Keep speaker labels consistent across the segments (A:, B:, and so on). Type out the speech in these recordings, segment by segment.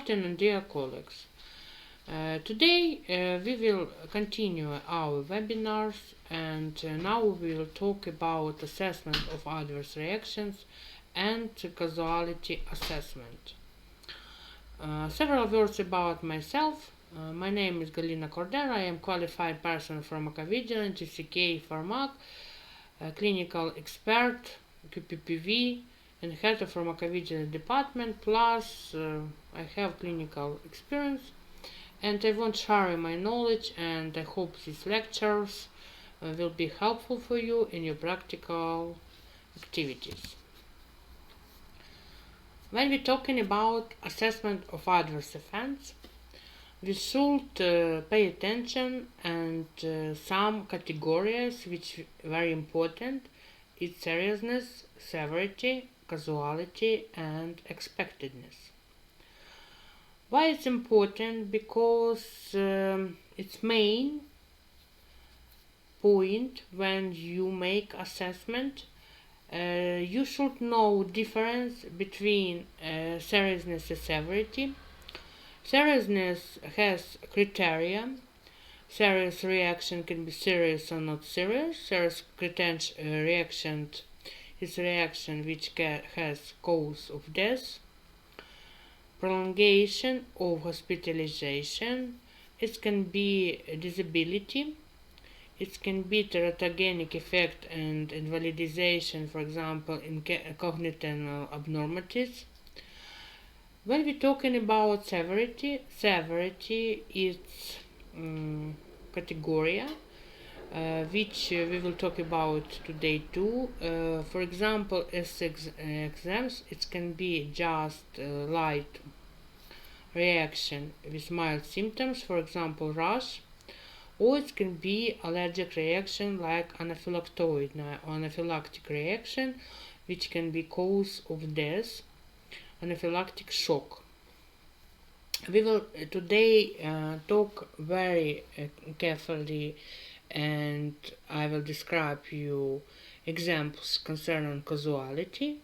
A: afternoon, dear colleagues. Today we will continue our webinars, and now we will talk about assessment of adverse reactions and causality assessment. Several words about myself. My name is Galina Cordera. I am qualified person pharmacovigilance, GVP.Farmak, clinical expert, QPPV, and head of pharmacovigilance department, plus I have clinical experience, and I want to share my knowledge, and I hope these lectures will be helpful for you in your practical activities. When we're talking about assessment of adverse events, we should pay attention and some categories which are very important. It's seriousness, severity, causality, and expectedness. Why it's important? Because it's main point when you make assessment. You should know difference between seriousness and severity. Seriousness has criteria. Serious reaction can be serious or not serious. Serious reaction is a reaction which has cause of death, prolongation of hospitalization. It can be a disability. It can be teratogenic effect and invalidization, for example, in cognitive abnormalities. When we're talking about severity is category which we will talk about today too. For example, as exams, it can be just light reaction with mild symptoms, for example rash, or it can be allergic reaction like anaphylactic reaction, which can be cause of death, anaphylactic shock. We will today talk very carefully, and I will describe you examples concerning causality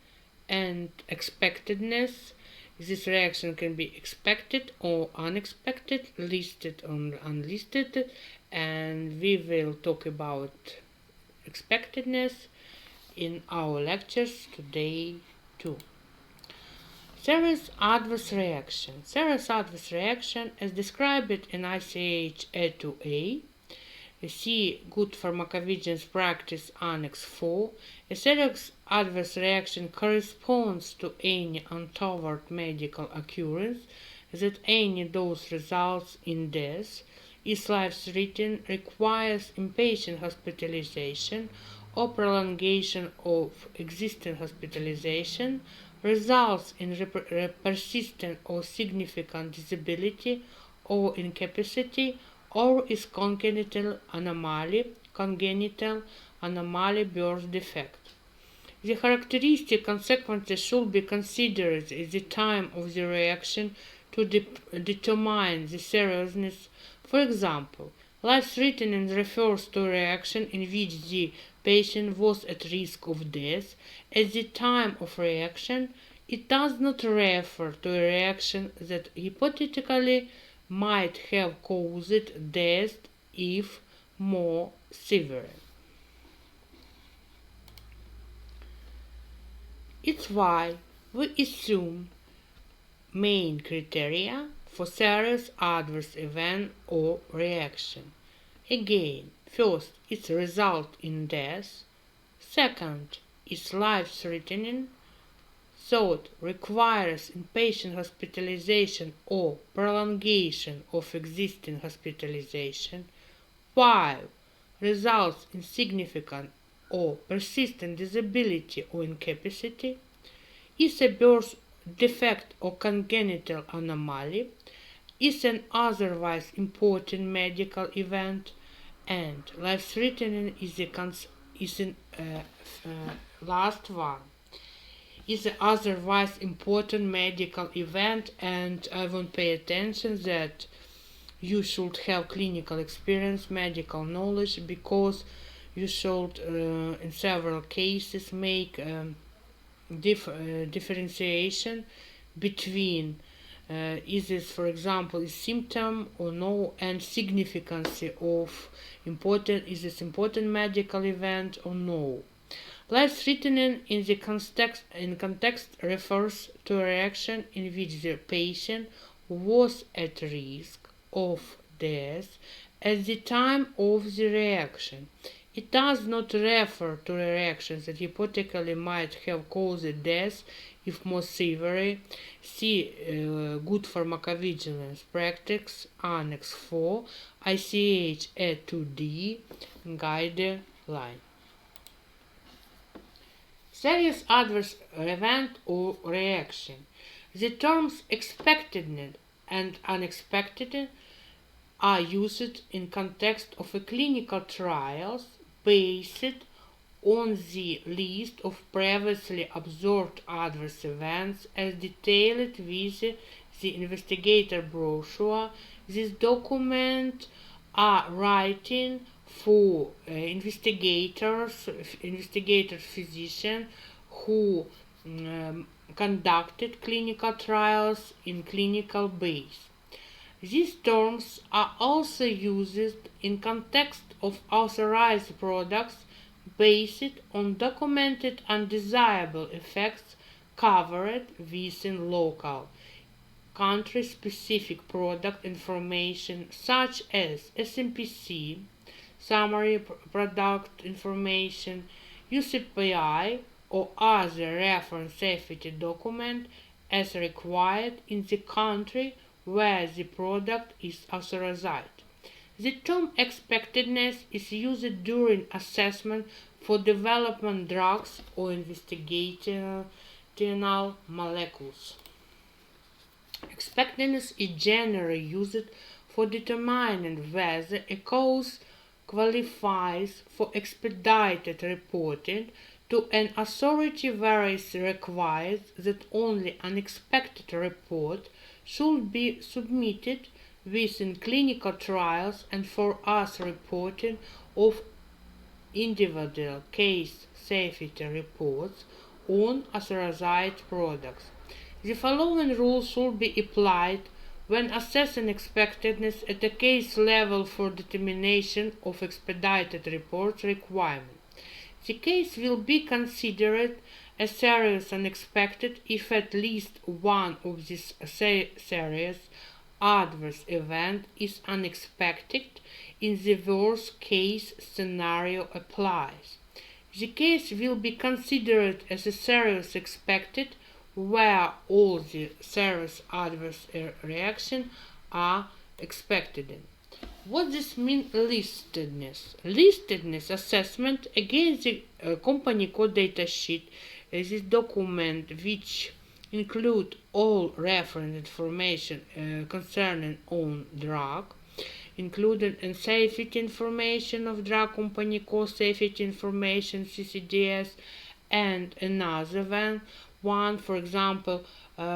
A: and expectedness. This reaction can be expected or unexpected, listed or unlisted, and we will talk about expectedness in our lectures today too. Serious adverse reaction. Serious adverse reaction, as described in ICH A2A, see Good Pharmacovigilance Practice Annex 4. A serious adverse reaction corresponds to any untoward medical occurrence that any dose results in death, is life-threatening, requires inpatient hospitalization or prolongation of existing hospitalization, results in persistent or significant disability or incapacity, or is congenital anomaly, birth defect. The characteristic consequences should be considered at the time of the reaction to determine the seriousness. For example, life-threatening refers to a reaction in which the patient was at risk of death at the time of reaction. It does not refer to a reaction that hypothetically might have caused death if more severe. It's why we assume main criteria for serious adverse event or reaction. Again, first, its result in death. Second, it's life-threatening. Third, requires inpatient hospitalization or prolongation of existing hospitalization. 5. Results in significant or persistent disability or incapacity. Is a birth defect or congenital anomaly. Is an otherwise important medical event. And life-threatening is the last one. Is an otherwise important medical event, and I want to pay attention that you should have clinical experience, medical knowledge, because you should in several cases make differentiation between Is this, for example, is symptom or no, and significance of is this important medical event or no. Life-threatening in context refers to a reaction in which the patient was at risk of death at the time of the reaction. It does not refer to reactions that hypothetically might have caused death if more severe. See Good Pharmacovigilance Practice Annex 4 ICH A2D Guideline. Serious adverse event or reaction. The terms expectedness and unexpected are used in context of a clinical trials based on the list of previously observed adverse events as detailed with the investigator brochure. This document are written for investigator physician who conducted clinical trials in clinical base. These terms are also used in context of authorized products based on documented undesirable effects covered within local country-specific product information such as SMPC, summary product information, UCPI, or other reference safety document as required in the country where the product is authorized. The term expectedness is used during assessment for development drugs or investigational molecules. Expectedness is generally used for determining whether a cause qualifies for expedited reporting to an authority where it requires that only an expected report should be submitted within clinical trials and for us reporting of individual case safety reports on authorized products. The following rules should be applied when assessing expectedness at a case level for determination of expedited report requirement. The case will be considered as serious and unexpected if at least one of these serious adverse event is unexpected in the worst case scenario applies. The case will be considered as a serious expected where all the serious adverse reactions are expected. What does mean listedness? Listedness assessment against the company code data sheet is this document which include all reference information concerning on drug, including and safety information of drug company code safety information CCDS, and another one, for example,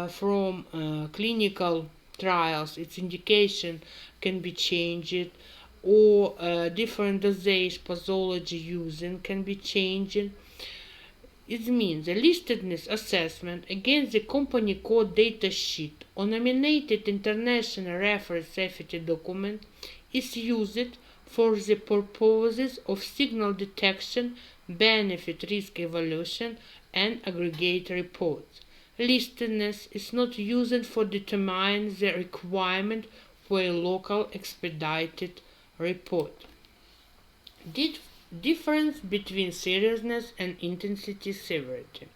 A: from clinical trials, its indication can be changed, or different dosage pathology using can be changed. It means the listedness assessment against the company code data sheet or nominated international reference safety document is used for the purposes of signal detection, benefit risk evaluation, and aggregate reports. Listedness is not used for determining the requirement for a local expedited report. Difference between seriousness and intensity severity.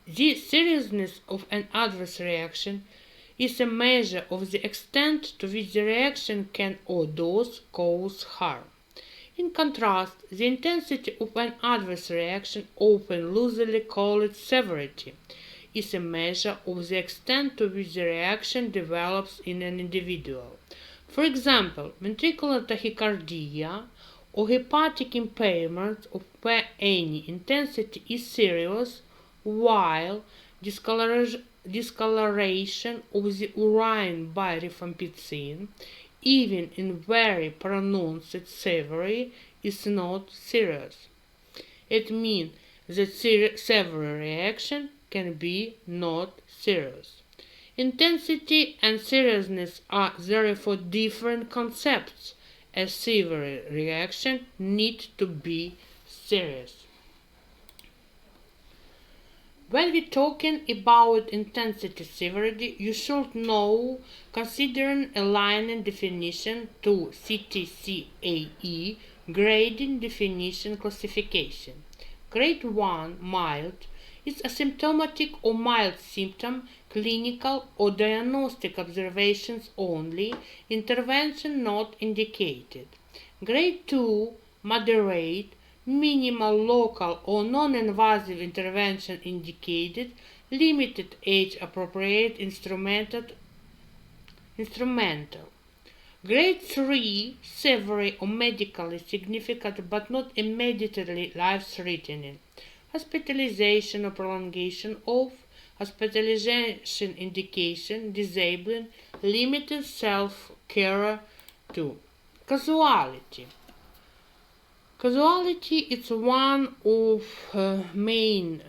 A: The seriousness of an adverse reaction is a measure of the extent to which the reaction can or does cause harm. In contrast, the intensity of an adverse reaction, often loosely called severity, is a measure of the extent to which the reaction develops in an individual. For example, ventricular tachycardia or hepatic impairment of any intensity is serious, while discoloration of the urine by rifampicin, even in very pronounced severity, is not serious. It means that severe reaction can be not serious. Intensity and seriousness are therefore different concepts. A severe reaction needs to be serious. When we're talking about intensity severity, you should know, considering aligning definition to CTCAE grading definition classification. Grade 1, mild, is asymptomatic or mild symptom, clinical or diagnostic observations only, intervention not indicated. Grade 2, moderate, minimal local or non-invasive intervention indicated, limited age-appropriate instrumental. Grade 3, severe or medically significant but not immediately life-threatening. Hospitalization or prolongation of hospitalization indication, disabling, limited self-care to. Causality. Causality is one of main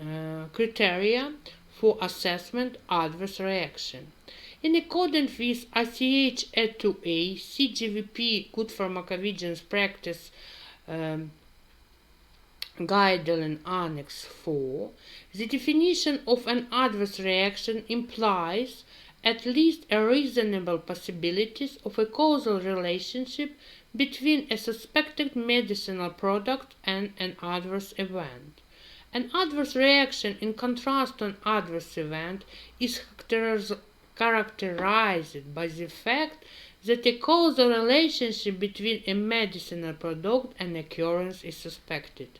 A: criteria for assessment adverse reaction. In accordance with ICH A2A, GVP Good Pharmacovigilance Practice Guideline Annex 4, the definition of an adverse reaction implies at least a reasonable possibility of a causal relationship between a suspected medicinal product and an adverse event. An adverse reaction, in contrast to an adverse event, is characterized by the fact that a causal relationship between a medicinal product and occurrence is suspected.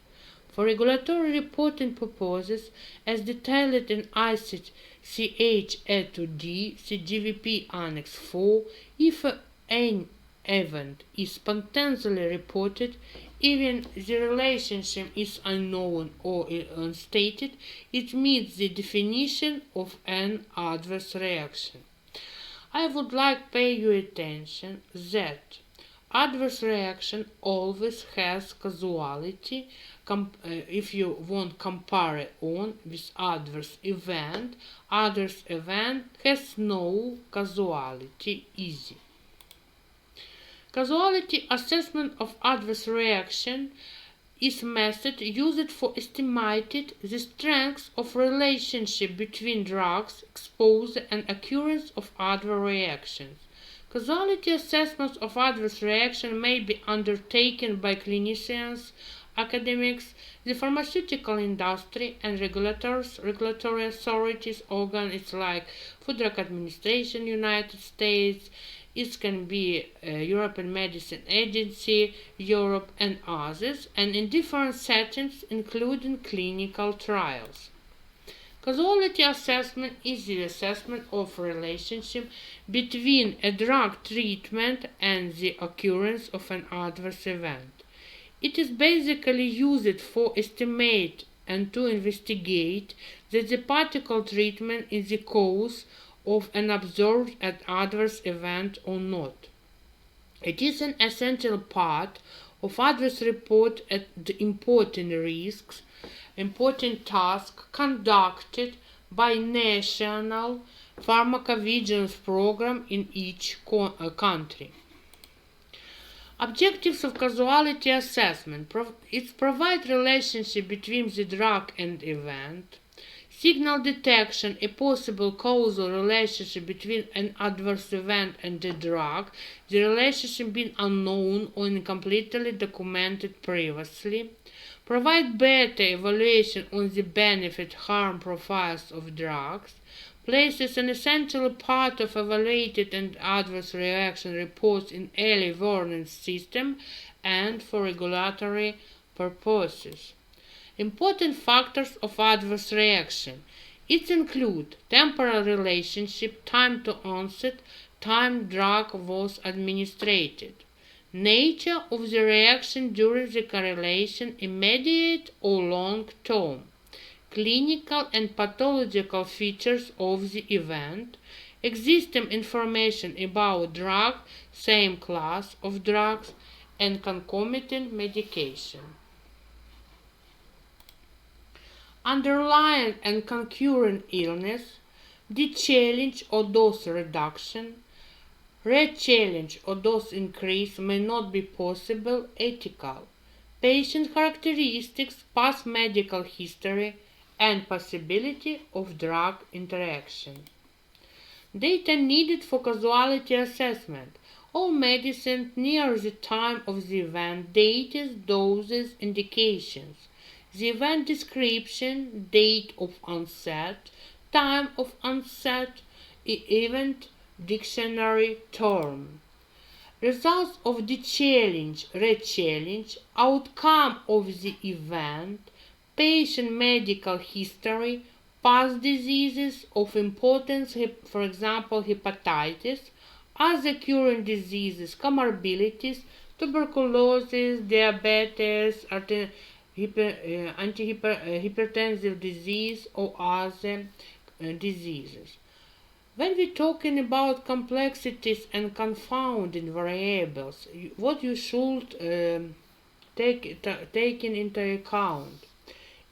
A: For regulatory reporting purposes, as detailed in ICH A2D, CGVP Annex 4, if an event is spontaneously reported, even the relationship is unknown or unstated, it meets the definition of an adverse reaction. I would like to pay your attention that adverse reaction always has causality. If you want compare on with adverse event has no causality. Easy. Causality assessment of adverse reaction is method used for estimating the strength of relationship between drugs exposure and occurrence of adverse reactions. Causality assessments of adverse reaction may be undertaken by clinicians, academics, the pharmaceutical industry, and regulatory authorities, organs like Food Drug Administration, United States. It can be European Medicine Agency, Europe, and others, and in different settings, including clinical trials. Causality assessment is the assessment of relationship between a drug treatment and the occurrence of an adverse event. It is basically used for estimate and to investigate that the particular treatment is the cause of an observed adverse event or not. It is an essential part of adverse report at the important risks, important tasks conducted by national pharmacovigilance program in each country. Objectives of causality assessment. It provides relationship between the drug and event. Signal detection, a possible causal relationship between an adverse event and the drug, the relationship being unknown or incompletely documented previously. Provide better evaluation on the benefit-harm profiles of drugs. Places an essential part of evaluated and adverse reaction reports in early warning system and for regulatory purposes. Important factors of adverse reaction. It include temporal relationship, time to onset, time drug was administered, nature of the reaction during the correlation, immediate or long term, clinical and pathological features of the event, existing information about drug, same class of drugs, and concomitant medication. Underlying and concurrent illness, Dechallenge or dose reduction, rechallenge or dose increase may not be possible, ethical. Patient characteristics, past medical history, and possibility of drug interaction. Data needed for causality assessment. All medicine near the time of the event, dates, doses, indications. The event description, date of onset, time of onset, event dictionary term. Results of the challenge, rechallenge, outcome of the event, patient medical history, past diseases of importance, for example, hepatitis, other current diseases, comorbidities, tuberculosis, diabetes, hypertensive disease, or other diseases. When we're talking about complexities and confounding variables, what you should take into account,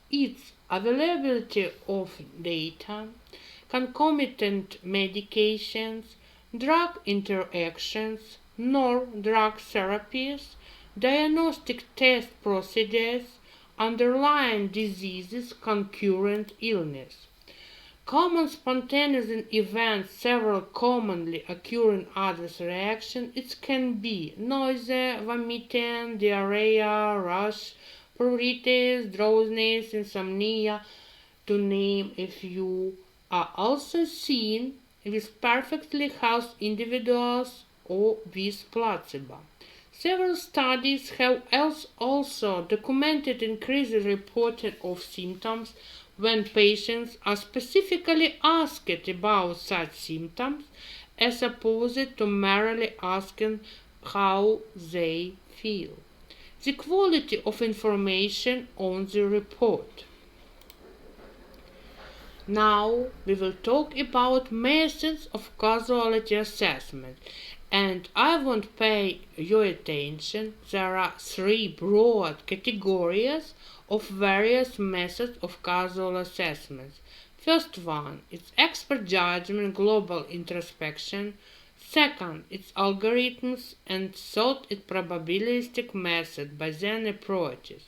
A: it's availability of data, concomitant medications, drug interactions, nor drug therapies, diagnostic test procedures, underlying diseases, concurrent illness. Common spontaneous events, several commonly occurring adverse reactions. It can be nausea, vomiting, diarrhea, rash, pruritus, drowsiness, insomnia, to name a few, are also seen with perfectly healthy individuals or with placebo. Several studies have also documented increased reporting of symptoms when patients are specifically asked about such symptoms, as opposed to merely asking how they feel. The quality of information on the report. Now we will talk about methods of causality assessment, and I won't pay your attention. There are three broad categories of various methods of causal assessments. First one, it's expert judgment, global introspection. Second, it's algorithms, and third, it's probabilistic method, Bayesian approaches.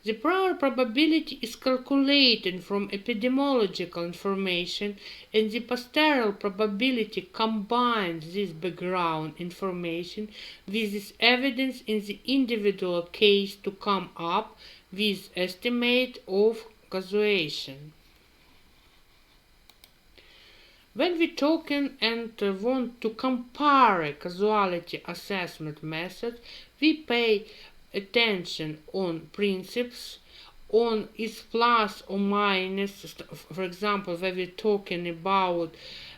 A: The prior probability is calculated from epidemiological information, and the posterior probability combines this background information with this evidence in the individual case to come up with estimate of causation. When we're talking and want to compare causality assessment methods, we pay attention on principles, on its plus or minus. For example, when we're talking about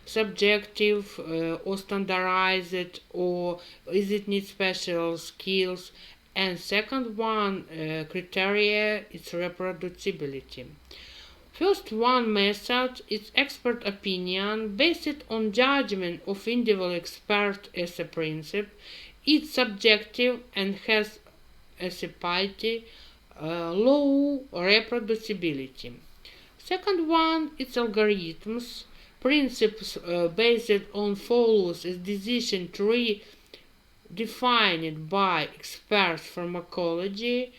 A: subjective or standardized, or is it need special skills. And second one criteria is reproducibility. First one method is expert opinion based on judgment of individual expert as a principle. It's subjective and has asseessment, low reproducibility. Second one is algorithms, principles based on follows a decision tree defined by expert pharmacology.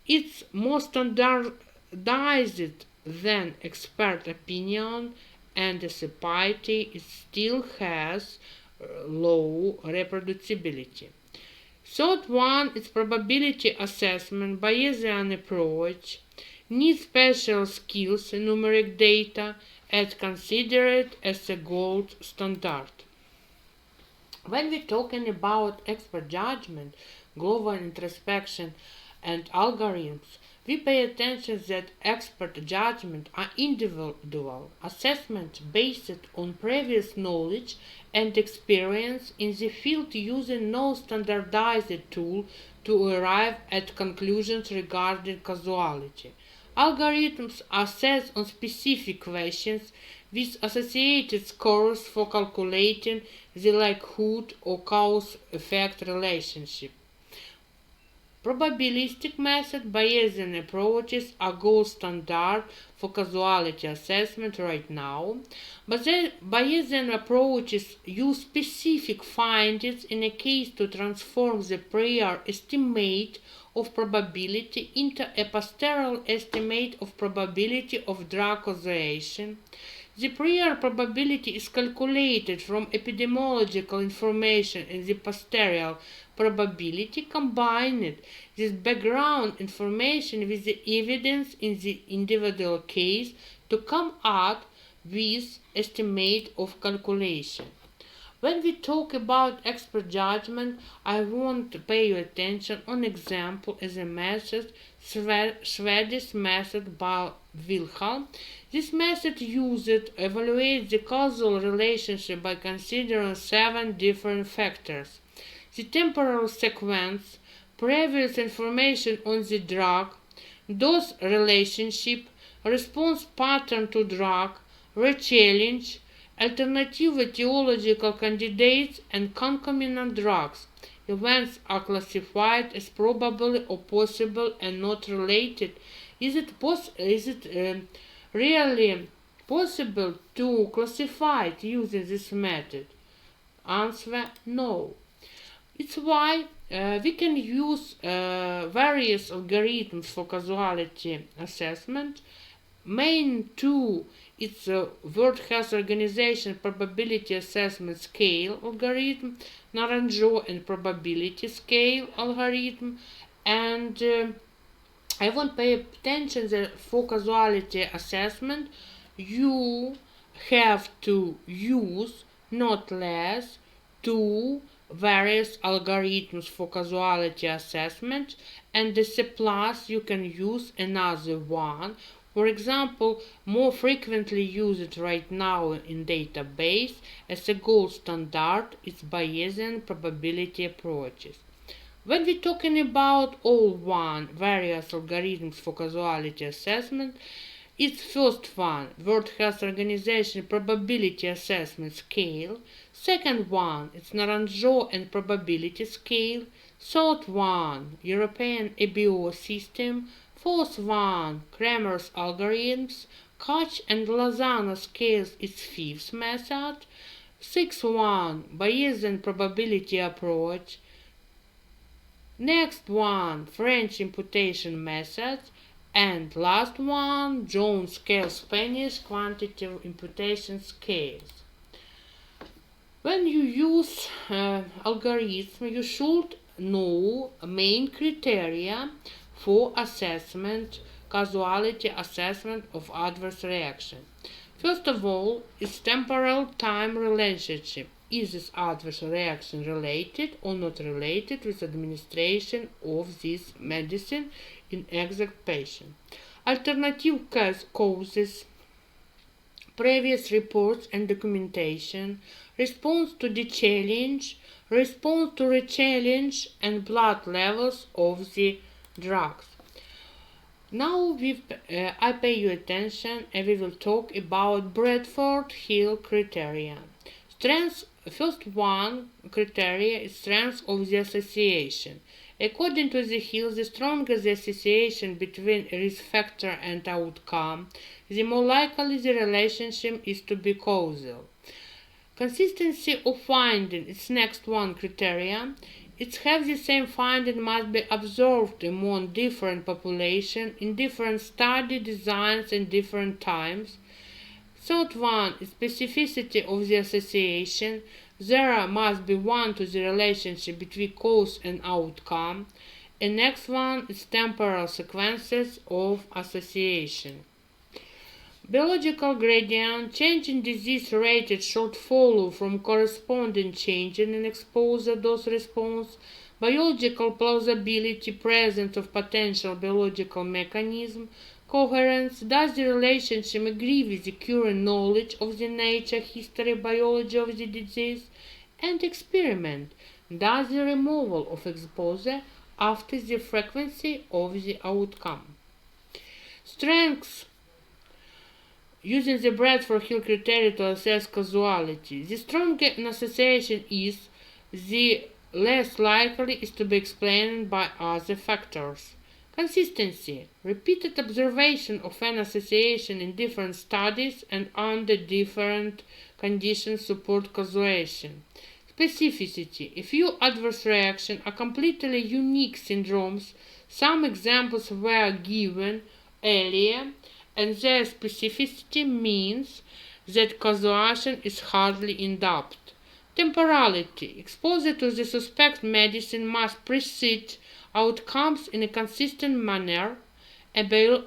A: It's more standardized than expert opinion, and asseessment it still has low reproducibility. Third one is probability assessment, Bayesian approach, needs special skills in numeric data, and considered as a gold standard. When we're talking about expert judgment, global introspection, and algorithms, we pay attention that expert judgment are individual assessments based on previous knowledge and experience in the field, using no standardized tool to arrive at conclusions regarding causality. Algorithms assess on specific questions with associated scores for calculating the likelihood or cause-effect relationship. Probabilistic method Bayesian approaches are gold standard for causality assessment right now, but the Bayesian approaches use specific findings in a case to transform the prior estimate of probability into a posterior estimate of probability of drug causation. The prior probability is calculated from epidemiological information and the posterior probability combined this background information with the evidence in the individual case to come up with estimate of calculation. When we talk about expert judgment, I want to pay your attention on example as a method, Swedish method by Wilhelm. This method evaluates the causal relationship by considering 7 different factors: the temporal sequence, previous information on the drug, dose relationship, response pattern to drug, re-challenge, alternative etiological candidates, and concomitant drugs. Events are classified as probable or possible and not related. Is it really possible to classify it using this method? Answer: no. It's why we can use various algorithms for causality assessment. Main two, it's the World Health Organization Probability Assessment Scale algorithm, Naranjo and Probability Scale algorithm, and I want to pay attention that for causality assessment you have to use not less two various algorithms for causality assessment, and the C+ you can use another one. For example, more frequently used right now in database as a gold standard is Bayesian probability approaches. When we're talking about all various algorithms for causality assessment, it's first one, World Health Organization Probability Assessment Scale. Second one, it's Naranjo and Probability Scale. Third one, European ABO system. Fourth one, Kramer's algorithms. Koch and Lozano scales its fifth method. Sixth one, Bayesian probability approach. Next one, French imputation method. And last one, Jones scale Spanish quantitative imputation scales. When you use algorithm, you should know main criteria for assessment, causality assessment of adverse reaction. First of all, is temporal time relationship. Is this adverse reaction related or not related with administration of this medicine in exact patient? Alternative causes, previous reports and documentation, response to the challenge, response to re-challenge, and blood levels of the drugs. Now I pay you attention and we will talk about Bradford-Hill criteria. First one criteria is strength of the association. According to the Hill, the stronger the association between a risk factor and outcome, the more likely the relationship is to be causal. Consistency of finding is next one criteria. It have the same finding must be observed among different populations in different study designs and different times. Third one is specificity of the association. There must be one to the relationship between cause and outcome. And next one is temporal sequences of association. Biological gradient, change in disease rate should follow from corresponding change in exposure dose response. Biological plausibility, presence of potential biological mechanism. Coherence, does the relationship agree with the current knowledge of the nature, history, biology of the disease? And experiment, does the removal of exposure after the frequency of the outcome? Strengths, using the Bradford-Hill criteria to assess causality. The stronger an association is, the less likely is to be explained by other factors. Consistency. Repeated observation of an association in different studies and under different conditions support causation. Specificity. A few adverse reactions are completely unique syndromes. Some examples were given earlier, and their specificity means that causation is hardly in doubt. Temporality. Exposure to the suspect medicine must precede outcomes in a consistent manner. A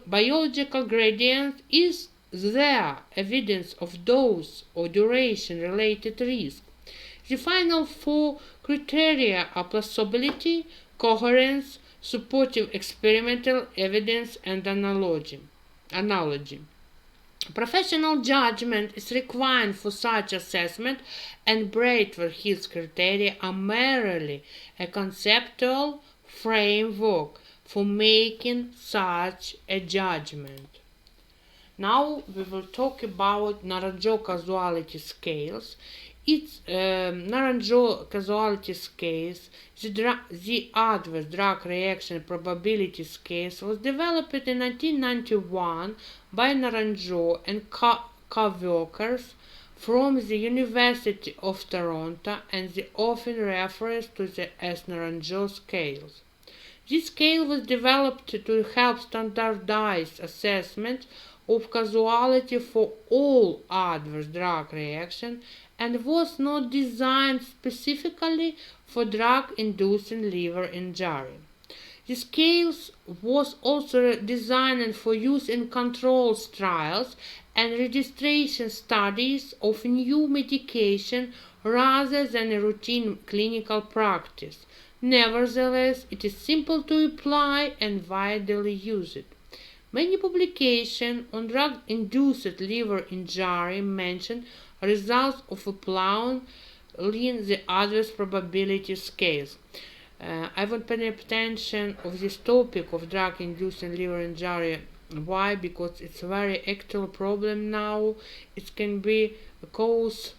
A: biological gradient is there evidence of dose or duration related risk. The final four criteria are plausibility, coherence, supportive experimental evidence, and analogy. Professional judgment is required for such assessment, and Braithwaite-Hill's criteria are merely a conceptual framework for making such a judgment. Now we will talk about Naranjo causality scales. Its Naranjo causality scales, the adverse drug reaction probability scales, was developed in 1991 by Naranjo and co-workers from the University of Toronto, and they often refers to them as Naranjo scales. This scale was developed to help standardize assessment of causality for all adverse drug reactions and was not designed specifically for drug-inducing liver injury. The scale was also designed for use in controlled trials and registration studies of new medication rather than a routine clinical practice. Nevertheless, it is simple to apply and widely used. Many publications on drug-induced liver injury mention results of applying the adverse probability scales. I want to pay attention of this topic of drug-inducing liver injury. Why? Because it's a very actual problem now. It can be caused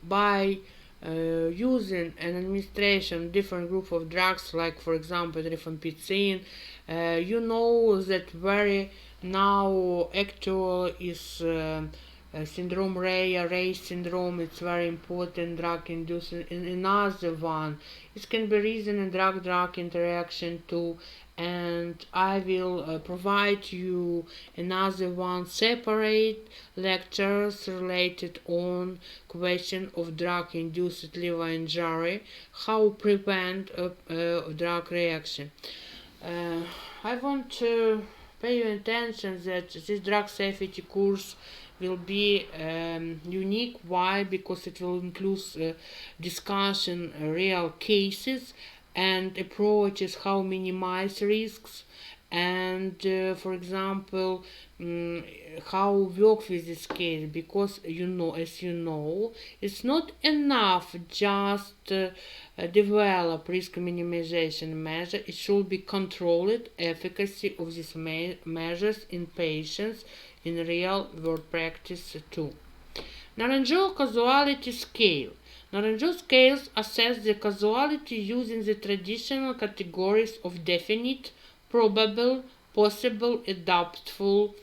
A: by using an administration different group of drugs, like for example rifampicin. You know that very now actual is syndrome Reye syndrome. It's very important drug inducing. Another one, it can be reason in drug-drug interaction too, and I will provide you another one separate lectures related on question of drug-induced liver injury, how prevent drug reaction. I want to pay your attention that this drug safety course will be unique. Why? Because it will include discussion real cases and approaches how minimize risks, and for example how work with this case, because as you know, it's not enough just develop risk minimization measure. It should be controlled efficacy of these measures in patients in real world practice too. Naranjo causality scale. Naranjo scales assess the causality using the traditional categories of definite, probable, possible, and doubtful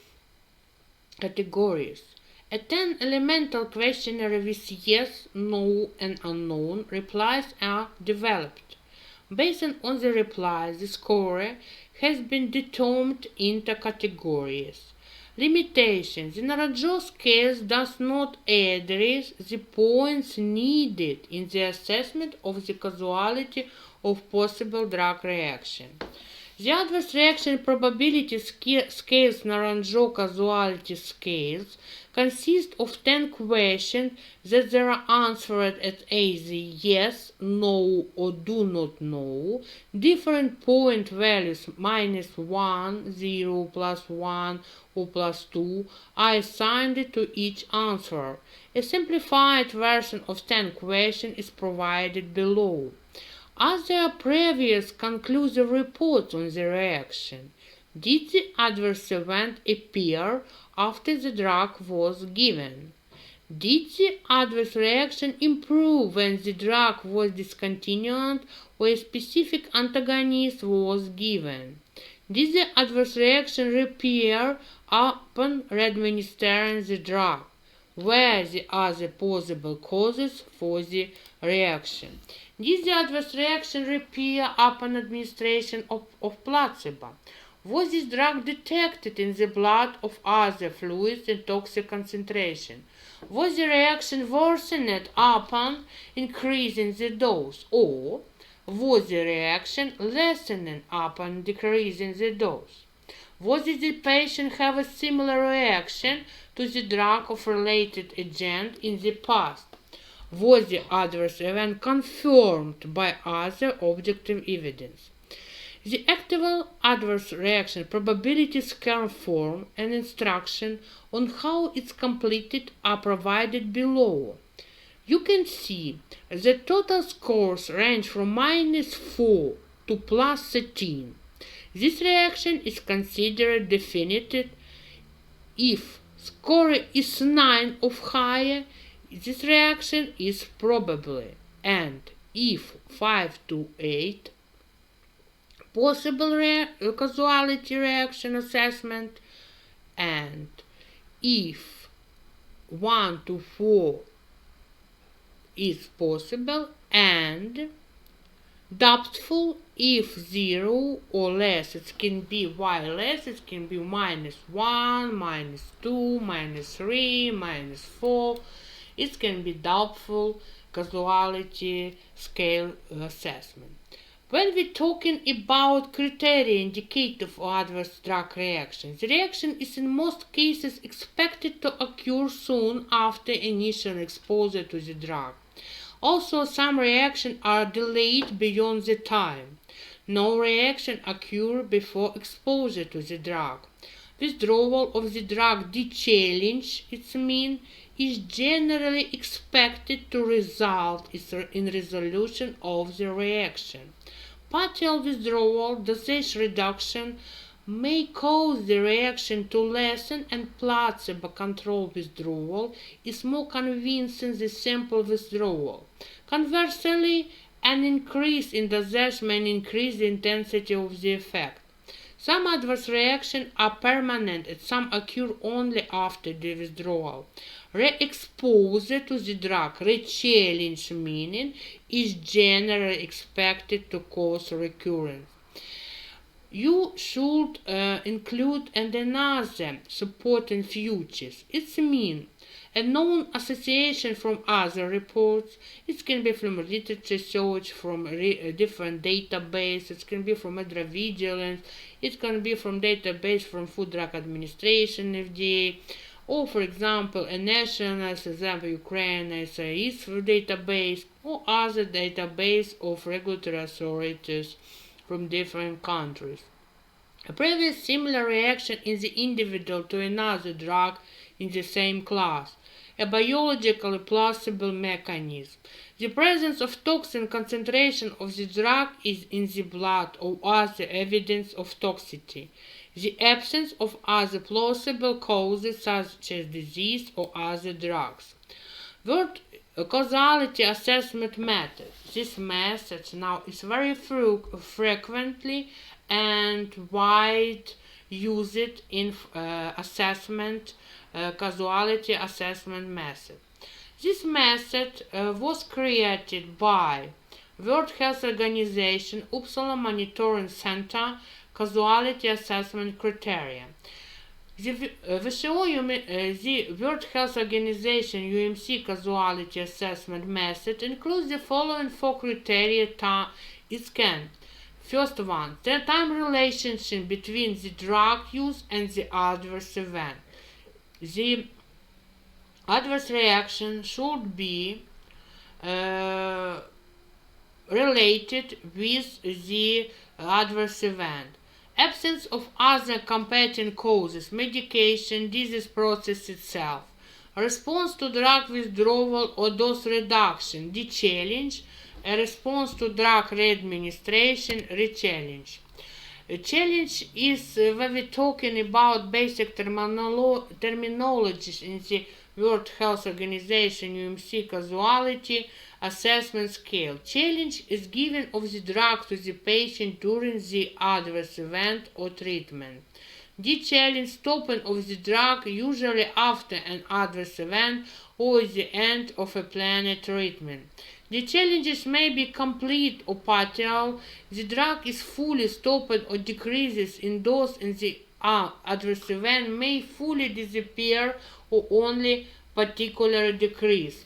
A: categories. A 10-elemental questionnaire with yes, no, and unknown replies are developed. Based on the replies, the score has been determined into categories. Limitations. The Naranjo scale does not address the points needed in the assessment of the causality of possible drug reaction. The adverse reaction probability scales Naranjo causality scales consist of 10 questions that they are answered at either yes, no, or do not know. Different point values -1, 0, +1, or +2 are assigned to each answer. A simplified version of 10 questions is provided below. Are there previous conclusive reports on the reaction? Did the adverse event appear after the drug was given? Did the adverse reaction improve when the drug was discontinued or a specific antagonist was given? Did the adverse reaction reappear upon administering the drug? Were the other possible causes for the reaction? Did the adverse reaction reappear upon administration of placebo? Was this drug detected in the blood of other fluids in toxic concentration? Was the reaction worsened upon increasing the dose, or was the reaction lessening upon decreasing the dose? Was the patient have a similar reaction to the drug of related agent in the past? Was the adverse event confirmed by other objective evidence? The actual adverse reaction probability scale form and instruction on how it's completed are provided below. You can see the total scores range from -4 to +13. This reaction is considered definitive if score is 9 or higher. This reaction is probably, and if 5 to 8, possible causality reaction assessment, and if 1 to 4 is possible, and doubtful if 0 or less. It can be y less, it can be -1, -2, -3, -4. It can be doubtful causality scale assessment. When we're talking about criteria indicative for adverse drug reactions, the reaction is in most cases expected to occur soon after initial exposure to the drug. Also, some reactions are delayed beyond the time. No reaction occurs before exposure to the drug. Withdrawal of the drug de-challenge, its mean, is generally expected to result in resolution of the reaction. Partial withdrawal, dosage reduction, may cause the reaction to lessen, and placebo-controlled withdrawal is more convincing than simple withdrawal. Conversely, an increase in dosage may increase the intensity of the effect. Some adverse reactions are permanent and some occur only after the withdrawal. Re-exposure to the drug, re-challenge meaning, is generally expected to cause recurrence. You should include another supporting features. It means a known association from other reports. It can be from literature search, from different databases. It can be from pharmacovigilance. It can be from database from Food Drug Administration, FDA, or for example a national, for example Ukraine SIS database, or other database of regulatory authorities from different countries. A previous similar reaction in the individual to another drug in the same class. A biologically plausible mechanism. The presence of toxin concentration of the drug is in the blood or other evidence of toxicity. The absence of other plausible causes such as disease or other drugs. Third, causality assessment method. This method now is very frequently and wide used in assessment, causality assessment method. This method was created by World Health Organization Uppsala Monitoring Center Causality Assessment Criteria. The World Health Organization UMC Causality Assessment Method includes the following 4 criteria. It can: first one, the time relationship between the drug use and the adverse event. The adverse reaction should be related with the adverse event. Absence of other competing causes, medication, disease process itself. Response to drug withdrawal or dose reduction, de-challenge. A response to drug re-administration, re-challenge. A challenge is when we're talking about basic terminologies in the World Health Organization UMC Causality Assessment Scale. Challenge is given of the drug to the patient during the adverse event or treatment. D challenge stopping of the drug usually after an adverse event or the end of a planned treatment. The challenges may be complete or partial. The drug is fully stopped or decreases in dose and the adverse event may fully disappear or only particularly decrease.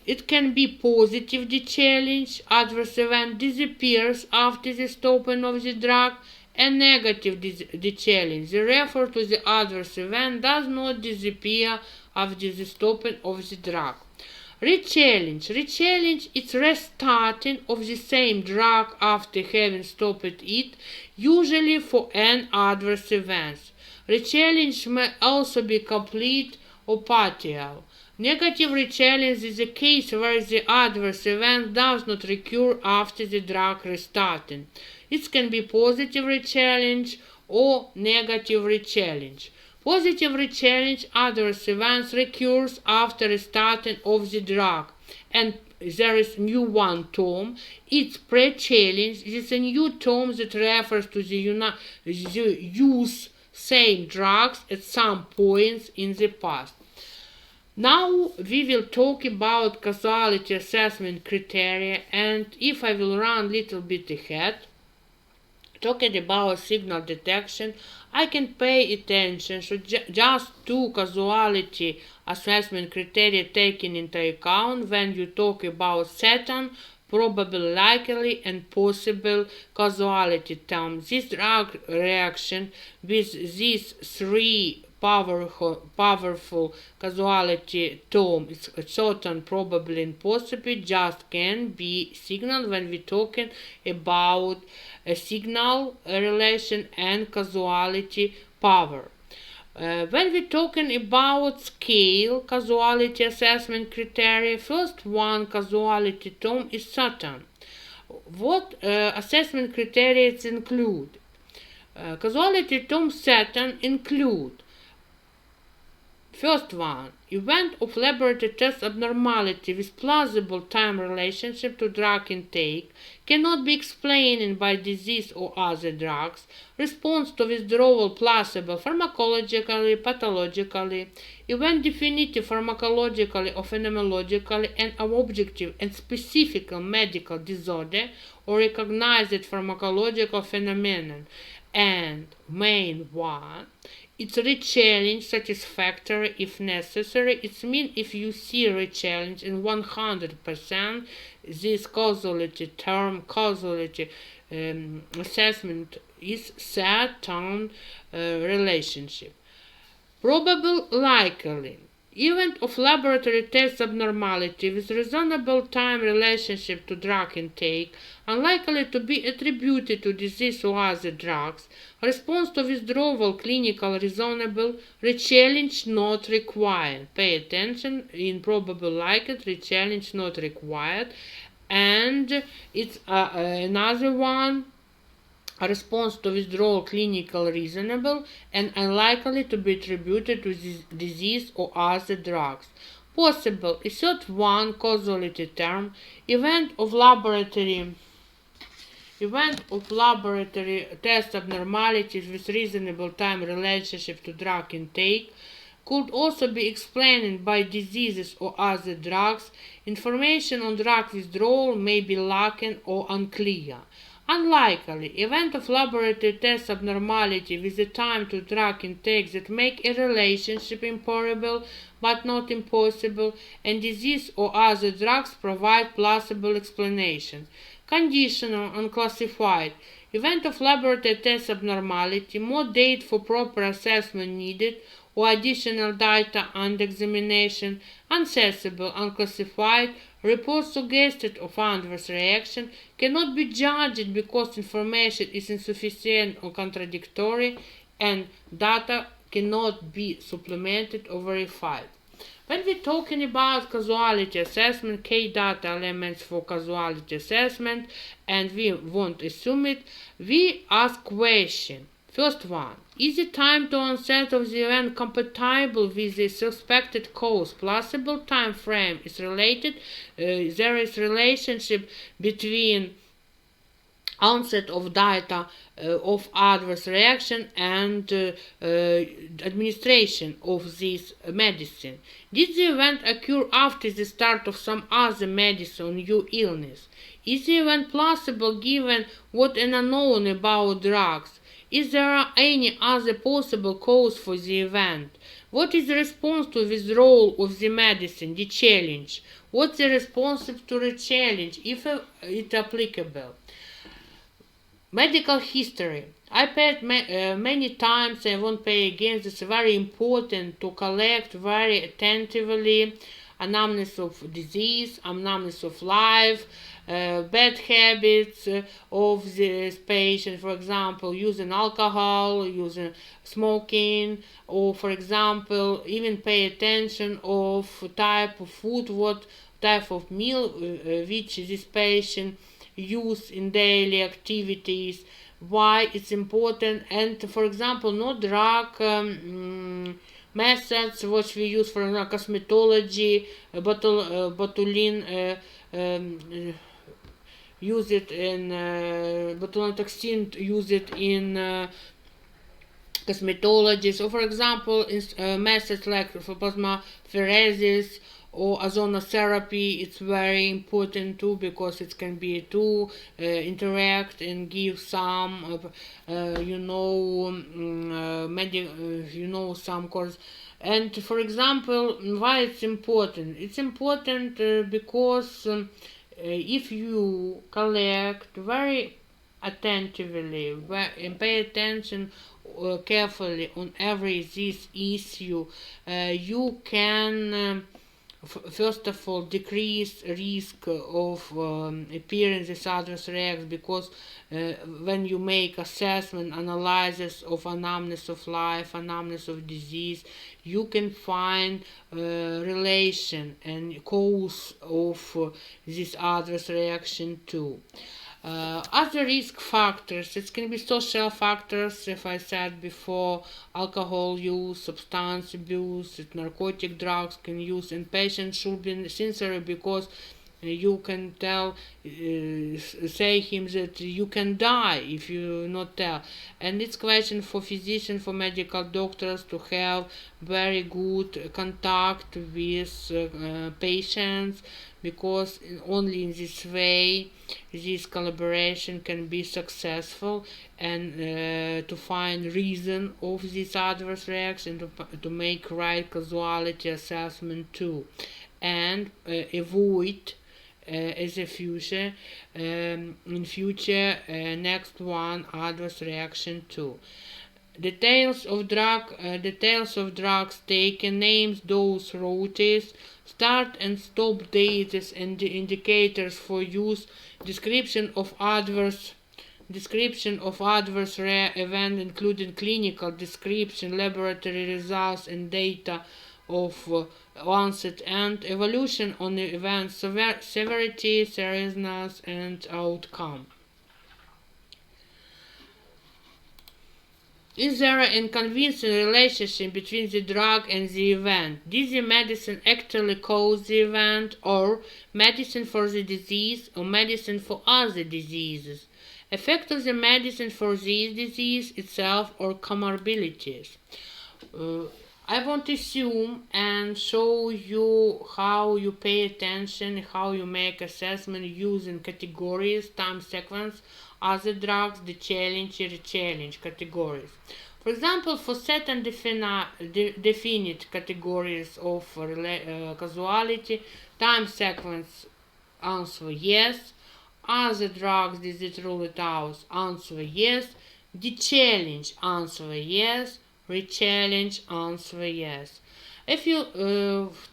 A: It can be positive, the challenge, adverse event disappears after the stopping of the drug, and negative, the challenge, the refer to the adverse event does not disappear after the stopping of the drug. Rechallenge is restarting of the same drug after having stopped it, usually for an adverse event. Rechallenge may also be complete or partial. Negative rechallenge is a case where the adverse event does not recur after the drug restarting. It can be positive rechallenge or negative rechallenge. Positive rechallenge adverse events recurs after restarting of the drug, and there is new one term. It's pre-challenge. This is a new term that refers to the use same drugs at some points in the past. Now we will talk about causality assessment criteria, and if I will run a little bit ahead, talking about signal detection, I can pay attention to just two causality assessment criteria taken into account when you talk about certain, probable, likely, and possible causality terms. This drug reaction with these three powerful causality term is certain, probably, and possible just can be signal when we're talking about a signal relation and causality power. When we're talking about scale causality assessment criteria, first one causality term is certain. What assessment criteria include? Causality term certain include: first one, event of laboratory test abnormality with plausible time relationship to drug intake, cannot be explained by disease or other drugs, response to withdrawal plausible pharmacologically, pathologically, event definitive pharmacologically or phenomenologically, and objective and specific medical disorder or recognized pharmacological phenomenon. And main one, it's rechallenge satisfactory if necessary. It means if you see rechallenge in 100%, this causality assessment is certain relationship. Probable, likely. Event of laboratory test abnormality with reasonable time relationship to drug intake, unlikely to be attributed to disease or other drugs, response to withdrawal clinical reasonable, rechallenge not required. Pay attention, in probable, likely, rechallenge not required. And it's another one, a response to withdrawal clinical reasonable and unlikely to be attributed to disease or other drugs. Possible, a third one causality term, event of laboratory test abnormalities with reasonable time relationship to drug intake, could also be explained by diseases or other drugs. Information on drug withdrawal may be lacking or unclear. Unlikely, event of laboratory test abnormality with the time to drug intake that make a relationship improbable but not impossible, and disease or other drugs provide plausible explanation. Conditional, unclassified, event of laboratory test abnormality, more data for proper assessment needed, or additional data and examination, unaccessible, unclassified, reports suggested of adverse reaction, cannot be judged because information is insufficient or contradictory, and data cannot be supplemented or verified. When we're talking about causality assessment, key data elements for causality assessment, and we won't assume it, we ask question. First one. Is the time to onset of the event compatible with the suspected cause? Plausible time frame is related. There is relationship between onset of data of adverse reaction and administration of this medicine. Did the event occur after the start of some other medicine or new illness? Is the event plausible given what is unknown about drugs? Is there any other possible cause for the event? What is the response to withdrawal of the medicine, the challenge? What's the response to the challenge, if it's applicable? Medical history. I paid many times, I won't pay again. It's very important to collect very attentively anamnesis of disease, anamnesis of life, bad habits of this patient, for example, using alcohol, using smoking, or for example, even pay attention of type of food, what type of meal which this patient use in daily activities, why it's important, and for example, no drug methods which we use for cosmetology, botulinum use it in botulinum toxin, use it in cosmetology. So for example, methods like for plasmapheresis or ozonotherapy, it's very important too, because it can be to interact and give some some course. And for example, why it's important? It's important because if you collect very attentively and pay attention carefully on every this issue, you can first of all decrease risk of appearing this adverse reactions, because when you make assessment, analysis of anamnesis of life, anamnesis of disease, you can find relation and cause of this adverse reaction too. Other risk factors, it can be social factors, if I said before, alcohol use, substance abuse, narcotic drugs can use, and patients should be sincere, because you can tell, say him that you can die if you not tell. And it's question for physicians, for medical doctors to have very good contact with patients, because only in this way this collaboration can be successful, and to find reason of this adverse reaction, to make right causality assessment too, and avoid as a future in future next one adverse reaction too. Details of drugs taken, names, dose, routes, start and stop dates and indicators for use, description of adverse event, including clinical description, laboratory results, and data of onset and evolution on the event severity, seriousness, and outcome. Is there a convincing relationship between the drug and the event? Did the medicine actually cause the event, or medicine for the disease, or medicine for other diseases? Effect of the medicine for this disease itself, or comorbidities? I want to assume and show you how you pay attention, how you make assessment using categories, time sequence, other drugs, the challenge, re-challenge categories. For example, for certain definite categories of causality, time sequence, answer yes. Other drugs, disease ruled out, answer yes. The challenge, answer yes. Re-challenge, answer yes. If you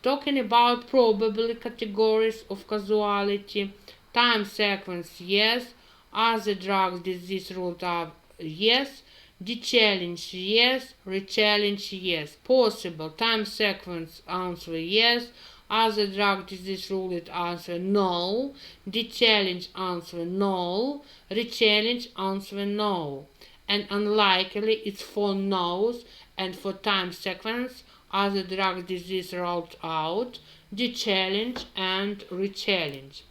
A: talking about probable categories of causality, time sequence yes. Other drugs, disease ruled out yes. The challenge yes. Re-challenge yes. Possible time sequence, answer yes. Other drug, disease ruled answer no. The challenge, answer no. Re-challenge, answer no. and unlikely it's for no's, and for time sequence other drug disease rolled out, de-challenge and re-challenge.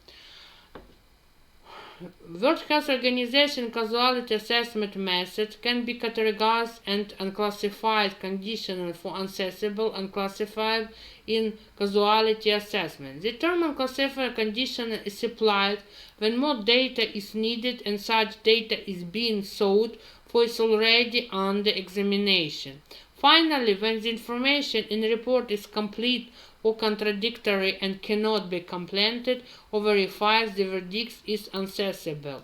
A: World Health Organization causality assessment method can be categorized and unclassified conditional for unaccessible and classified in causality assessment. The term unclassified conditional is applied when more data is needed and such data is being sought for is already under examination. Finally, when the information in the report is complete or contradictory and cannot be completed or verified, the verdict is unaccessible.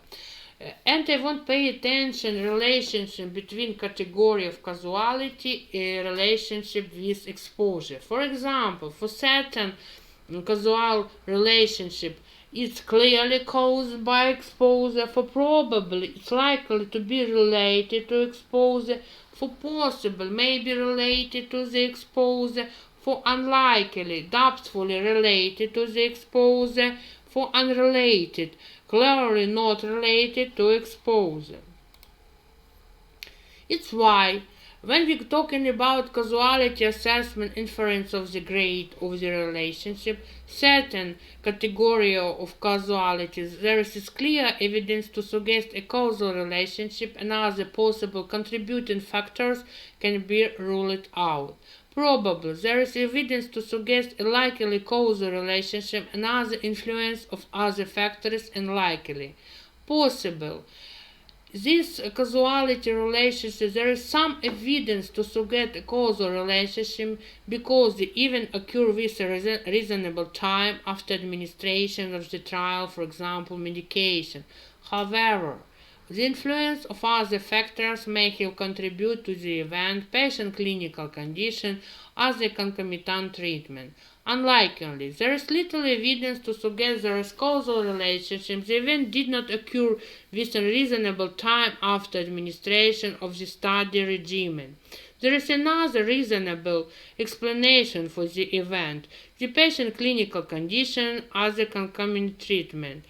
A: And I want to pay attention relationship between category of causality and relationship with exposure. For example, for certain causal relationship, it's clearly caused by exposure. For probably, it's likely to be related to exposure. For possible, may be related to the exposure. For unlikely, doubtfully related to the exposure. For unrelated, clearly not related to exposure. It's why, when we're talking about causality assessment inference of the grade of the relationship, certain category of causalities, there is clear evidence to suggest a causal relationship and other possible contributing factors can be ruled out. Probable, there is evidence to suggest a likely causal relationship and other influence of other factors unlikely. Possible, this causality relationship, there is some evidence to suggest a causal relationship because the event occur with a reasonable time after administration of the trial, for example, medication. However, the influence of other factors may have contributed to the event, patient clinical condition, other concomitant treatment. Unlikely, there is little evidence to suggest there is causal relationship. The event did not occur within reasonable time after administration of the study regimen. There is another reasonable explanation for the event: the patient clinical condition, other concomitant treatment.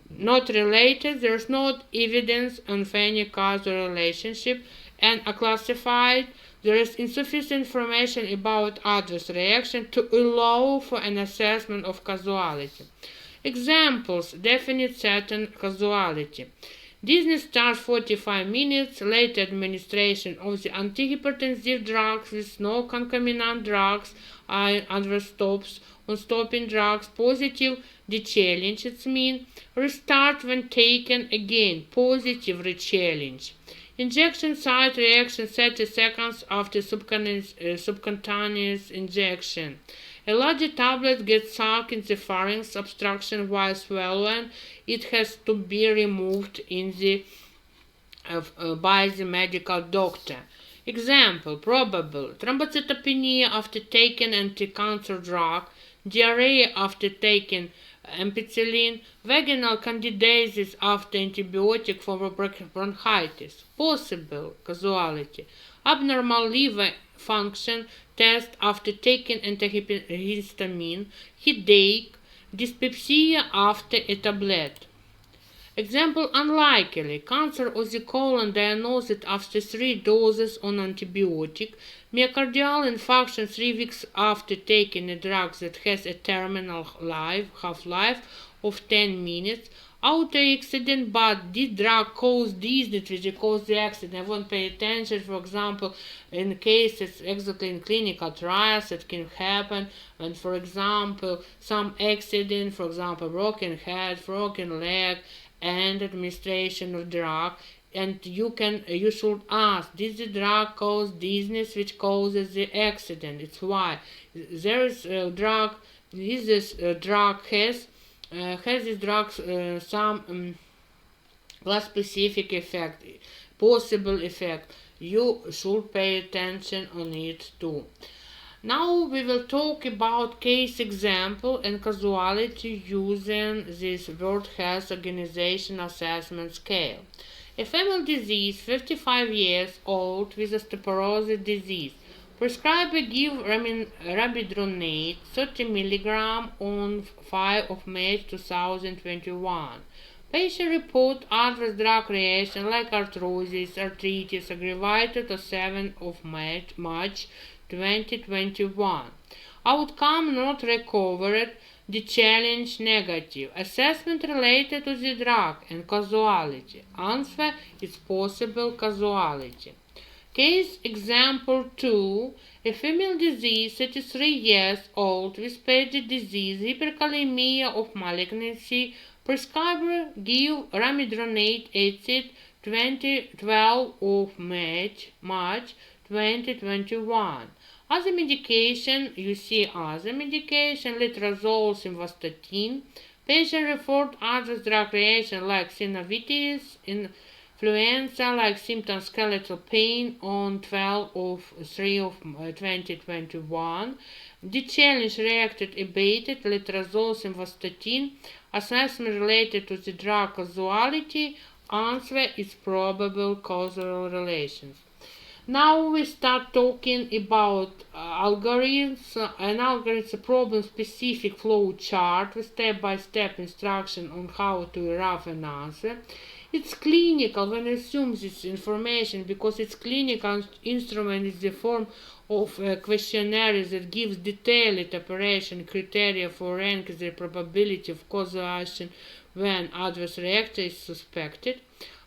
A: Not related, there is no evidence of any causal relationship, and are classified. There is insufficient information about adverse reaction to allow for an assessment of causality. Examples definite certain causality. Dizziness starts 45 minutes, late administration of the antihypertensive drugs with no concomitant drugs, adverse stops on stopping drugs, positive, de-challenge, it's mean, restart when taken again, positive, re-challenge. Injection site reaction 30 seconds after subcutaneous injection. A larger tablet gets stuck in the pharynx obstruction while swallowing. It has to be removed by the medical doctor. Example, probable, thrombocytopenia after taking anti-cancer drug, diarrhea after taking ampicillin, vaginal candidiasis after antibiotic for bronchitis. Possible causality, abnormal liver function test after taking antihistamine, headache, dyspepsia after a tablet. Example, unlikely, cancer of the colon diagnosed after 3 doses on antibiotic, myocardial infarction 3 weeks after taking a drug that has a terminal half-life of 10 minutes, auto accident, but this drug caused dizziness which caused the accident. I won't pay attention, for example, in cases exactly in clinical trials it can happen, and for example, some accident, for example, broken head, broken leg, and administration of drug, and you should ask, did the drug cause dizziness which causes the accident? It's why there is a drug, this drug has this drug some class specific effect, possible effect. You should pay attention on it too. Now we will talk about case example and causality using this World Health Organization assessment scale. A female disease, 55 years old, with osteoporosis disease. Prescriber give rabidronate 30 mg on 5 of May 2021. Patient report adverse drug reaction like arthrosis, arthritis, aggravated on 7th of March 2021. Outcome not recovered. The challenge negative. Assessment related to the drug and causality. Answer is possible causality. Case example 2. A female disease, 33 years old, with pediatric disease, hyperkalemia of malignancy. Prescriber give ramidronate acid 12 of March 2021. Other medication, you see other medication, letrozole, simvastatin. Patient report adverse drug reaction like synovitis, influenza, like symptom skeletal pain on 12 of 3 of 2021. The challenge reacted abated, letrozole, simvastatin. Assessment related to the drug causality. Answer is probable causal relations. Now we start talking about algorithms. An algorithm is a problem-specific flow chart with step-by-step instruction on how to arrive an answer. It's clinical when I assume this information because its clinical instrument is the form of a questionnaire that gives detailed operation criteria for ranking the probability of causation when adverse reaction is suspected.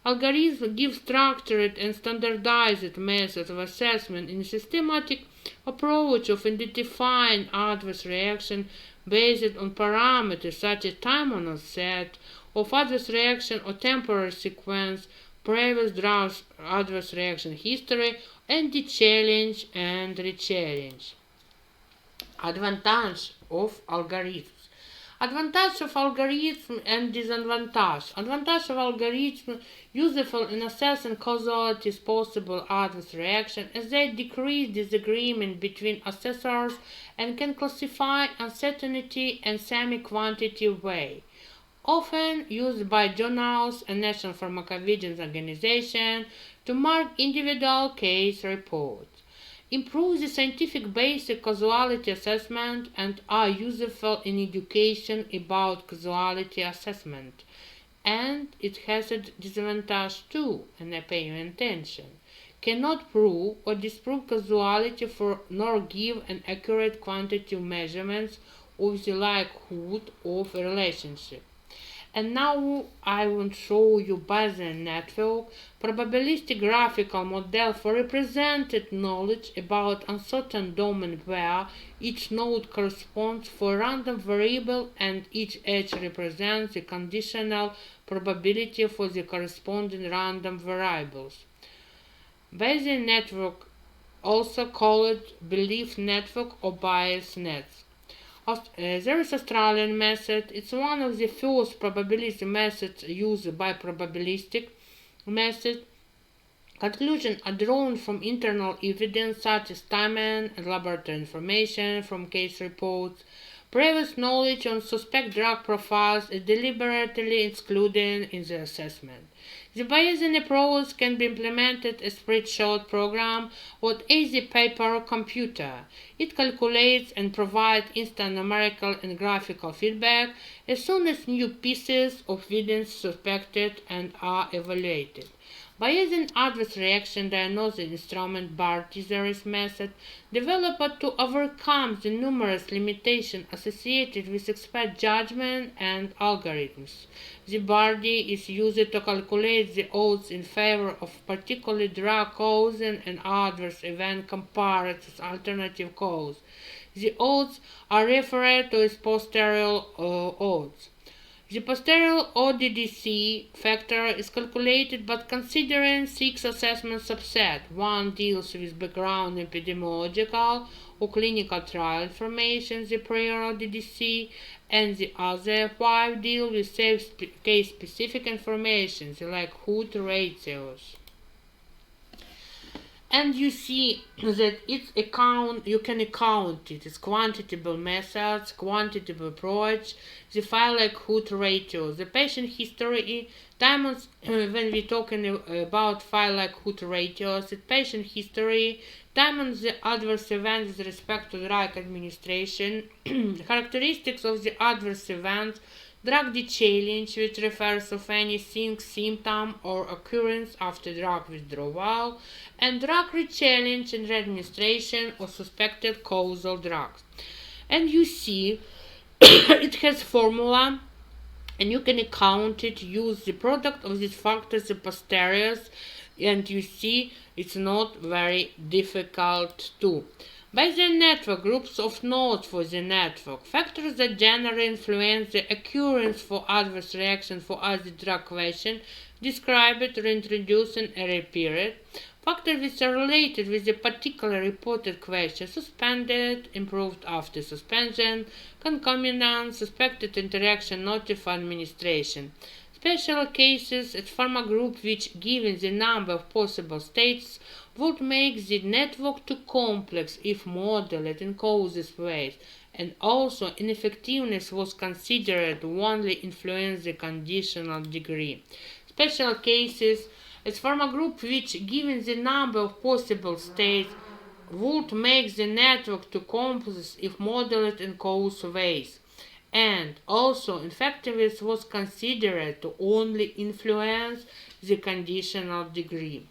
A: Algorithms give structured and standardized methods of assessment in a systematic approach of identifying adverse reaction based on parameters such as time on onset of adverse reaction or temporal sequence, previous drugs adverse reaction history, and the challenge and rechallenge. Advantage of algorithms. Advantage of algorithm and disadvantage. Advantage of algorithm useful in assessing causality is possible adverse reaction as they decrease disagreement between assessors and can classify uncertainty in semi-quantitative way. Often used by journals and National Pharmacovigilance Organization to mark individual case reports. Improve the scientific basic causality assessment and are useful in education about causality assessment. And it has a disadvantage too, and I pay you attention. Cannot prove or disprove causality for nor give an accurate quantitative measurements of the likelihood of a relationship. And now I will show you Bayesian network, probabilistic graphical model for represented knowledge about uncertain domain where each node corresponds for a random variable and each edge represents the conditional probability for the corresponding random variables. Bayesian network, also called belief network or bias nets. There is Australian method. It's one of the first probability methods used by probabilistic method. Conclusions are drawn from internal evidence such as time and laboratory information from case reports. Previous knowledge on suspect drug profiles is deliberately excluded in the assessment. The Bayesian approach can be implemented as spreadsheet program or easy paper computer. It calculates and provides instant numerical and graphical feedback as soon as new pieces of evidence suspected and are evaluated. Bayesian adverse reaction diagnostic instrument Barty-Zeris method developed to overcome the numerous limitations associated with expert judgment and algorithms. The Barty is used to calculate the odds in favor of particular drug causing an adverse event compared to alternative cause. The odds are referred to as posterior odds. The posterior ODDC factor is calculated by considering 6 assessment subsets. One deals with background epidemiological or clinical trial information, the prior ODDC, and the other 5 deal with case-specific information, the likelihood ratios. And you see that you can account it. It's quantitative methods, quantitative approach, the file likelihood ratio, the patient history, diamonds, when we're talking about file likelihood ratios, the patient history, diamonds the adverse events with respect to drug administration, characteristics of the adverse events, drug de-challenge, which refers to any symptom or occurrence after drug withdrawal, and drug re-challenge and re-administration of suspected causal drugs. And you see, it has formula, and you can count it, use the product of these factors, the posteriors, and you see it's not very difficult too. By the network, groups of nodes for the network, factors that generally influence the occurrence for adverse reaction for other drug question, described or introduced and repeated. Factors which are related with the particular reported question, suspended, improved after suspension, concomitant, suspected interaction, notify administration. Special cases at pharma group which, given the number of possible states, would make the network too complex if modeled in causes ways, and also ineffectiveness was considered to only influence the conditional degree. Special cases at pharma group which, given the number of possible states, would make the network too complex if modeled in causal ways, and also effectiveness was considered to only influence the conditional degree.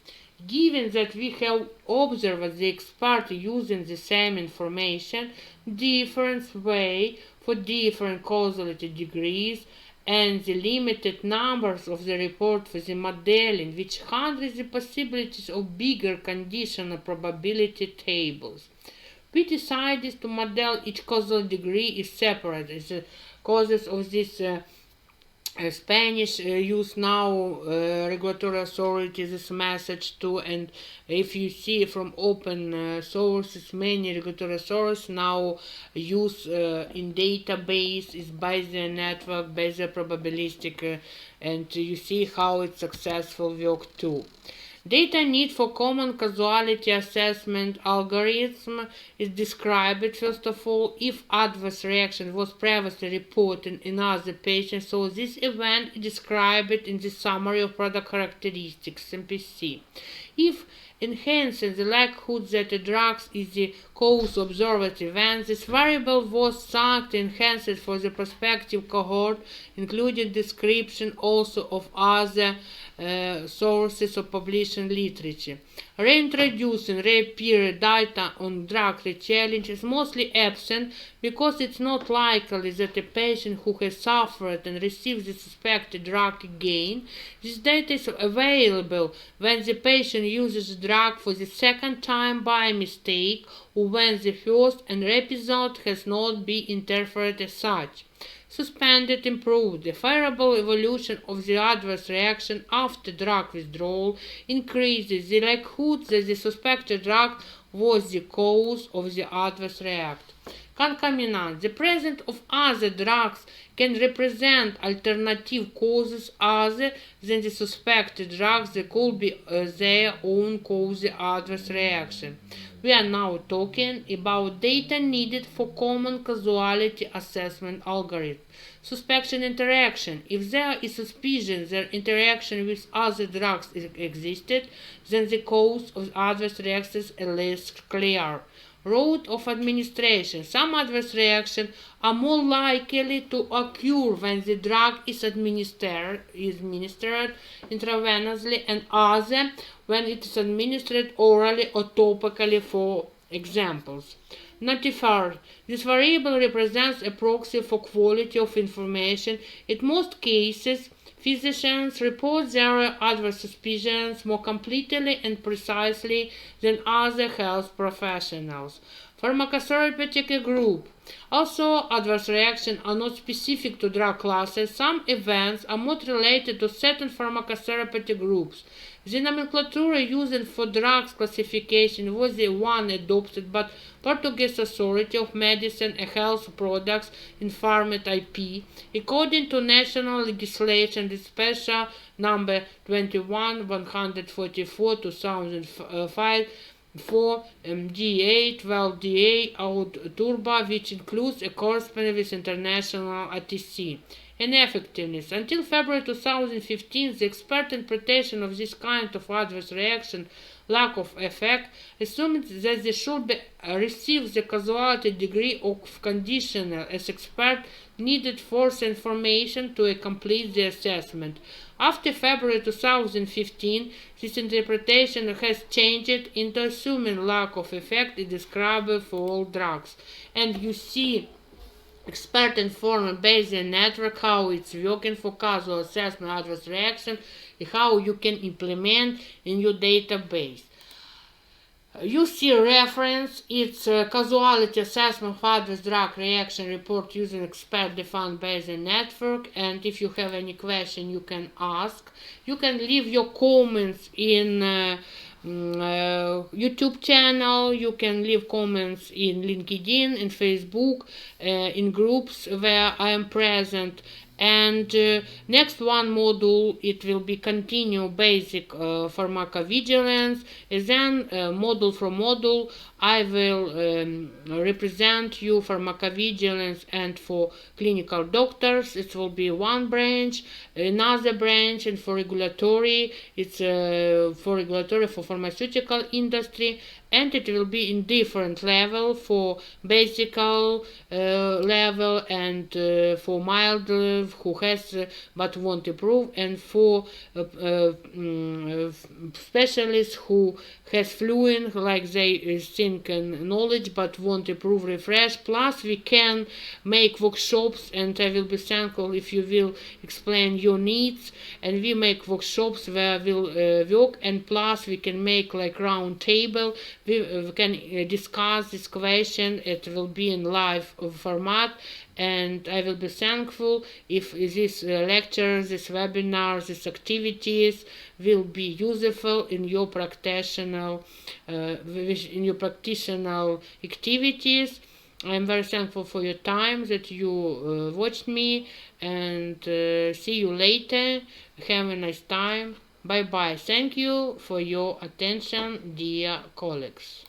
A: Given that we have observed the expert using the same information different way for different causality degrees, and the limited numbers of the report for the modeling, which handles the possibilities of bigger conditional probability tables, we decided to model each causal degree is separate. The causes of this Spanish use now regulatory authorities this message too, and if you see from open sources, many regulatory authorities now use in database is by the network, by the probabilistic, and you see how it's successful work too. Data need for common causality assessment algorithm is described, first of all, if adverse reaction was previously reported in other patients, so this event is described in the summary of product characteristics, MPC. If enhancing the likelihood that a drug is the cause of observed event, this variable was sought to enhance it for the prospective cohort, including description also of other sources of publishing literature. Reintroducing reappeared data on drug re-challenge is mostly absent because it's not likely that a patient who has suffered and received the suspected drug again, this data is available when the patient uses the drug for the second time by mistake, or when the first and episode has not been interpreted as such. Suspended improved. The favorable evolution of the adverse reaction after drug withdrawal increases the likelihood that the suspected drug was the cause of the adverse reaction. Concomitant. The presence of other drugs can represent alternative causes other than the suspected drugs that could be their own cause the adverse reaction. We are now talking about data needed for common causality assessment algorithm. Suspicion interaction. If there is suspicion that interaction with other drugs existed, then the cause of adverse reactions is less clear. Route of administration. Some adverse reactions are more likely to occur when the drug is administered intravenously, and other when it is administered orally or topically, for examples. Notifier. This variable represents a proxy for quality of information. In most cases, physicians report their adverse suspicions more completely and precisely than other health professionals. Pharmacotherapeutic group. Also, adverse reactions are not specific to drug classes. Some events are not related to certain pharmacotherapeutic groups. The nomenclature used for drugs classification was the one adopted by Portuguese Authority of Medicine and Health Products in Pharmat IP, according to national legislation, the special number 21-144/2005 for DA 12DA out turbo, which includes a correspondence with international ATC. Ineffectiveness. Until February 2015, the expert interpretation of this kind of adverse reaction, lack of effect, assumed that they should receive the causality degree of conditional as expert needed further information to complete the assessment. After February 2015, this interpretation has changed into assuming lack of effect is described for all drugs. And you see expert-informed Bayesian network, how it's working for causal assessment adverse reaction, and how you can implement in your database. You see a reference, it's a causality assessment of adverse drug reaction report using expert-defined Bayesian network, and if you have any question you can ask. You can leave your comments in YouTube channel, you can leave comments in LinkedIn, in Facebook, in groups where I am present. And next one module, it will be continue basic pharmacovigilance, and then module from module I will represent you pharmacovigilance and for clinical doctors it will be one branch, another branch, and for regulatory it's for pharmaceutical industry, and it will be in different level for basic level and for mild who has but won't improve, and for specialists who has fluent like they think and knowledge but won't improve refresh. Plus we can make workshops, and I will be thankful if you will explain your needs, and we make workshops where we'll work, and plus we can make like round table. We can discuss this question. It will be in live format, and I will be thankful if these lectures, this webinar, these activities will be useful in your practitioner activities. I'm very thankful for your time that you watched me, and see you later. Have a nice time. Bye bye. Thank you for your attention, dear colleagues.